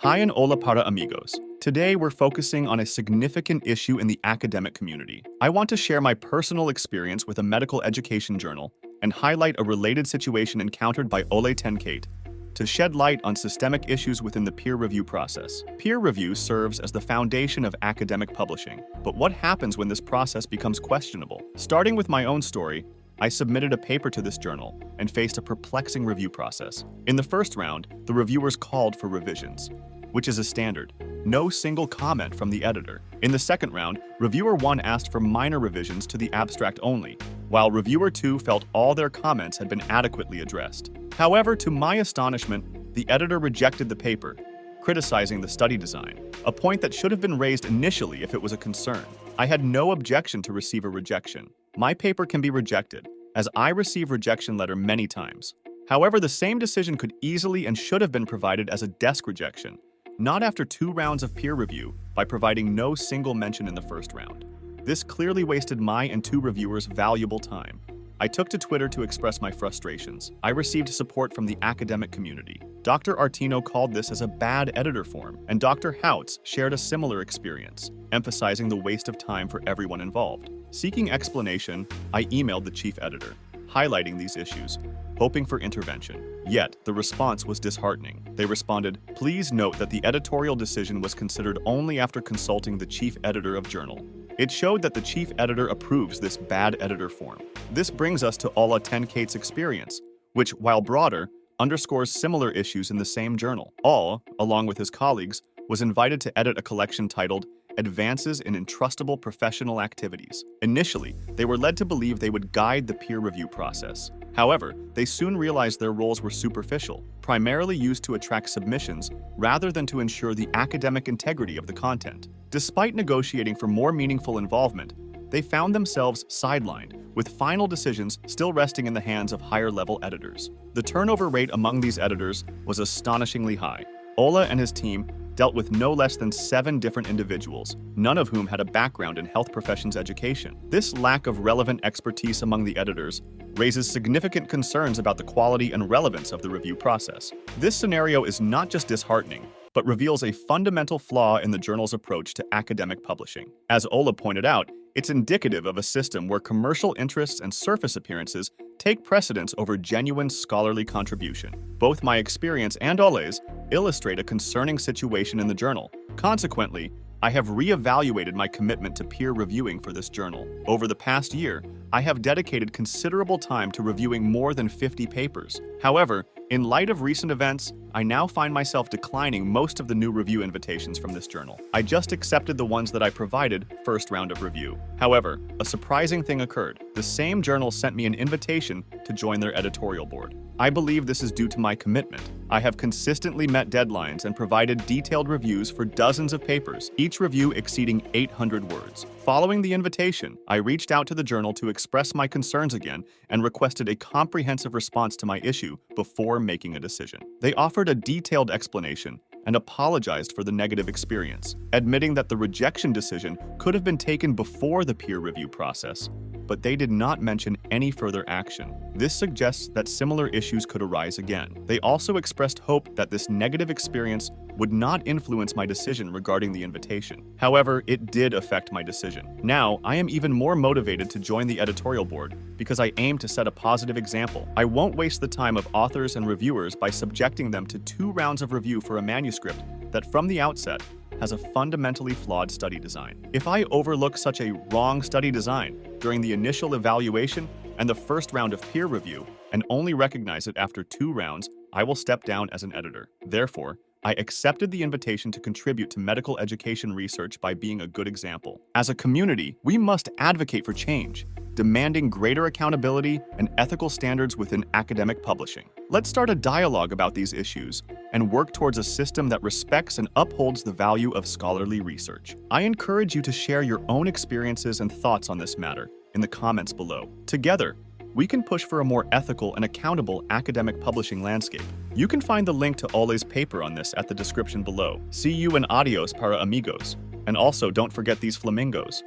Hi and hola para amigos. Today we're focusing on a significant issue in the academic community. I want to share my personal experience with a medical education journal and highlight a related situation encountered by Olle and Cate to shed light on systemic issues within the peer review process. Peer review serves as the foundation of academic publishing, but what happens when this process becomes questionable? Starting with my own story, I submitted a paper to this journal and faced a perplexing review process. In the first round, the reviewers called for revisions, which is a standard. No single comment from the editor. In the second round, reviewer 1 asked for minor revisions to the abstract only, while reviewer 2 felt all their comments had been adequately addressed. However, to my astonishment, the editor rejected the paper, criticizing the study design, a point that should have been raised initially if it was a concern. I had no objection to receive a rejection. My paper can be rejected, as I receive rejection letter many times. However, the same decision could easily and should have been provided as a desk rejection, not after 2 rounds of peer review, by providing no single mention in the first round. This clearly wasted my and 2 reviewers' valuable time. I took to Twitter to express my frustrations. I received support from the academic community. Dr. Artino called this as a bad editor form, and Dr. Houts shared a similar experience, emphasizing the waste of time for everyone involved. Seeking explanation, I emailed the chief editor, highlighting these issues, hoping for intervention. Yet, the response was disheartening. They responded, "Please note that the editorial decision was considered only after consulting the chief editor of journal." It showed that the chief editor approves this bad editor form. This brings us to Olle and Cate's experience, which, while broader, underscores similar issues in the same journal. Olle, along with his colleagues, was invited to edit a collection titled Advances in Entrustable Professional Activities. Initially, they were led to believe they would guide the peer review process. However, they soon realized their roles were superficial, primarily used to attract submissions rather than to ensure the academic integrity of the content. Despite negotiating for more meaningful involvement, they found themselves sidelined, with final decisions still resting in the hands of higher-level editors. The turnover rate among these editors was astonishingly high. Olle and his team dealt with no less than 7 different individuals, none of whom had a background in health professions education. This lack of relevant expertise among the editors raises significant concerns about the quality and relevance of the review process. This scenario is not just disheartening, but reveals a fundamental flaw in the journal's approach to academic publishing. As Olle pointed out, it's indicative of a system where commercial interests and surface appearances take precedence over genuine scholarly contribution. Both my experience and Olle's illustrate a concerning situation in the journal. Consequently, I have reevaluated my commitment to peer reviewing for this journal. Over the past year, I have dedicated considerable time to reviewing more than 50 papers. However, in light of recent events, I now find myself declining most of the new review invitations from this journal. I just accepted the ones that I provided first round of review. However, a surprising thing occurred. The same journal sent me an invitation to join their editorial board. I believe this is due to my commitment. I have consistently met deadlines and provided detailed reviews for dozens of papers, each review exceeding 800 words. Following the invitation, I reached out to the journal to express my concerns again and requested a comprehensive response to my issue before making a decision. They offered a detailed explanation and apologized for the negative experience, admitting that the rejection decision could have been taken before the peer review process, but they did not mention any further action. This suggests that similar issues could arise again. They also expressed hope that this negative experience would not influence my decision regarding the invitation. However, it did affect my decision. Now, I am even more motivated to join the editorial board because I aim to set a positive example. I won't waste the time of authors and reviewers by subjecting them to 2 rounds of review for a manuscript that from the outset has a fundamentally flawed study design. If I overlook such a wrong study design during the initial evaluation and the first round of peer review and only recognize it after 2 rounds, I will step down as an editor. Therefore, I accepted the invitation to contribute to medical education research by being a good example. As a community, we must advocate for change, demanding greater accountability and ethical standards within academic publishing. Let's start a dialogue about these issues and work towards a system that respects and upholds the value of scholarly research. I encourage you to share your own experiences and thoughts on this matter in the comments below. Together, we can push for a more ethical and accountable academic publishing landscape. You can find the link to Olle's paper on this at the description below. See you and adios para amigos. And also don't forget these flamingos.